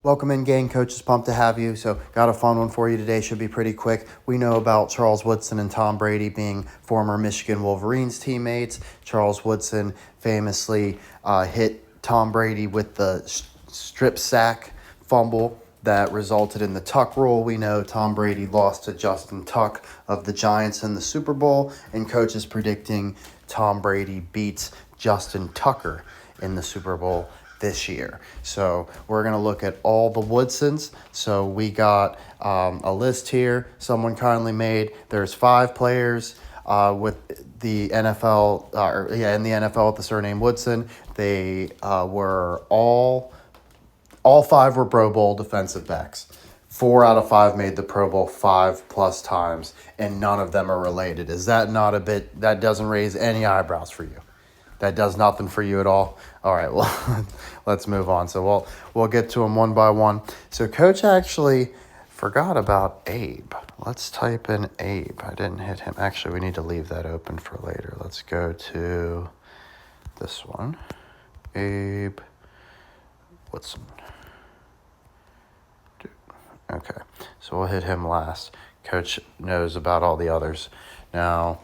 Welcome in, gang. Coach is pumped to have you. So, got a fun one for you today. Should be pretty quick. We know about Charles Woodson and Tom Brady being former Michigan Wolverines teammates. Charles Woodson famously hit Tom Brady with the strip sack fumble that resulted in the Tuck rule. We know Tom Brady lost to Justin Tuck of the Giants in the Super Bowl, and Coach is predicting Tom Brady beats Justin Tucker in the Super Bowl this year. So we're going to look at all the Woodsons. So we got a list here someone kindly made. There's 5 players with the NFL, in the NFL with the surname Woodson. They were all 5 were Pro Bowl defensive backs. 4 out of 5 made the Pro Bowl 5+ times, and none of them are related. Is that not a bit, that doesn't raise any eyebrows for you? That does nothing for you at all? All right, well, let's move on. So we'll get to them one by one. So Coach actually forgot about Abe. Let's type in Abe. I didn't hit him. Actually, we need to leave that open for later. Let's go to this one. Abe Woodson. Okay, so we'll hit him last. Coach knows about all the others. Now,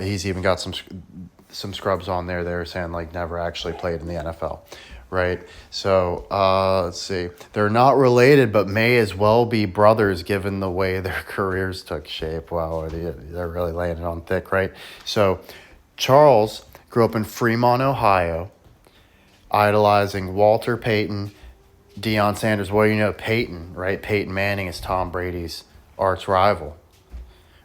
he's even got some scrubs on there. They're saying like never actually played in the NFL, right? So let's see. They're not related, but may as well be brothers given the way their careers took shape. Wow, they're really laying it on thick, right? So Charles grew up in Fremont, Ohio, idolizing Walter Payton, Deion Sanders. Well, you know Peyton, right? Peyton Manning is Tom Brady's arch rival,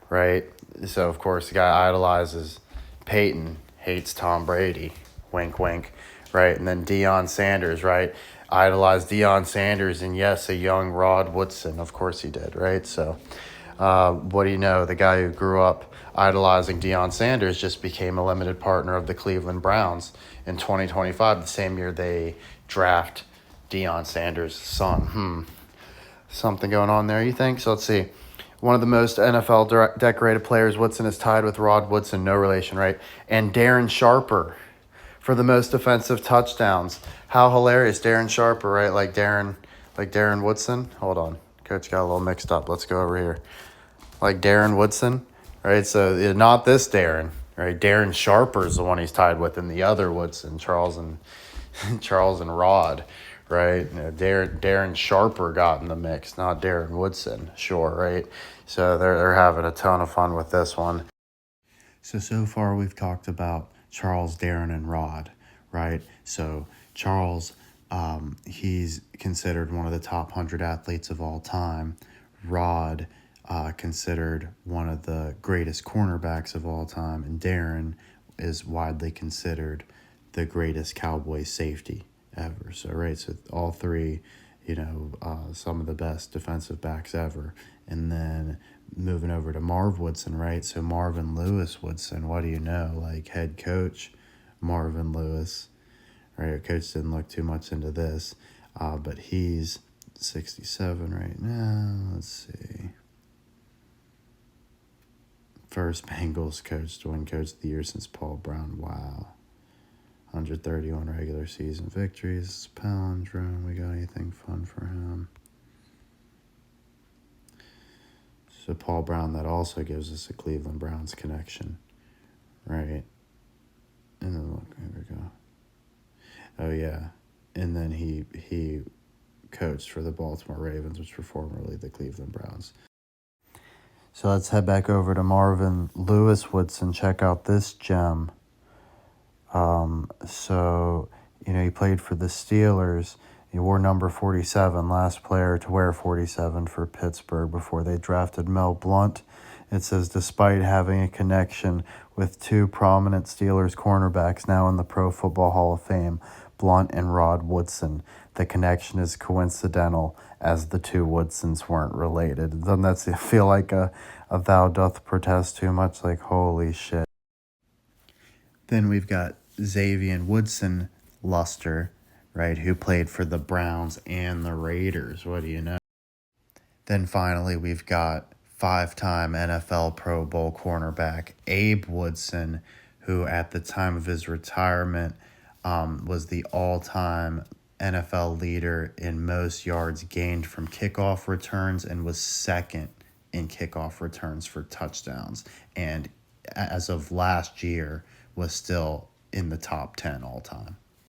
right? So, of course, the guy idolizes Peyton, hates Tom Brady, wink, wink, right? And then Deion Sanders, right? Idolized Deion Sanders and, yes, a young Rod Woodson. Of course he did, right? So, what do you know? The guy who grew up idolizing Deion Sanders just became a limited partner of the Cleveland Browns in 2025, the same year they draft Deion Sanders' son. Something going on there, you think? So let's see. One of the most NFL decorated players, Woodson, is tied with Rod Woodson, no relation, right? And Darren Sharper for the most defensive touchdowns. How hilarious, Darren Sharper, right? Like Darren Woodson. Hold on, Coach got a little mixed up. Let's go over here. Like Darren Woodson, right? So not this Darren, right? Darren Sharper is the one he's tied with, and the other Woodson, Charles and Rod. Right, Darren Sharper got in the mix, not Darren Woodson. Sure, right. So they're having a ton of fun with this one. So far we've talked about Charles, Darren, and Rod, right? So Charles, he's considered one of the top 100 athletes of all time. Rod, considered one of the greatest cornerbacks of all time, and Darren is widely considered the greatest Cowboy safety ever. So, right, so all 3, some of the best defensive backs ever. And then moving over to Marv Woodson, right? So Marvin Lewis Woodson, what do you know? Like head coach Marvin Lewis, right? Coach didn't look too much into this, but he's 67 right now. Let's see. First Bengals coach to win Coach of the Year since Paul Brown. Wow. 131 regular season victories. Palindrome. We got anything fun for him? So Paul Brown, that also gives us a Cleveland Browns connection, right? And then look, here we go. Oh yeah, and then he coached for the Baltimore Ravens, which were formerly the Cleveland Browns. So let's head back over to Marvin Lewis Woodson. Check out this gem. He played for the Steelers. He wore number 47, last player to wear 47 for Pittsburgh before they drafted Mel Blount. It says, despite having a connection with 2 prominent Steelers cornerbacks now in the Pro Football Hall of Fame, Blount and Rod Woodson, the connection is coincidental as the 2 Woodsons weren't related. Doesn't that feel like a thou doth protest too much? Like, holy shit. Then we've got Xavier Woodson Luster, right, who played for the Browns and the Raiders. What do you know? Then finally, we've got 5-time NFL Pro Bowl cornerback Abe Woodson, who at the time of his retirement was the all-time NFL leader in most yards gained from kickoff returns and was second in kickoff returns for touchdowns. And as of last year, was still in the top 10 all time.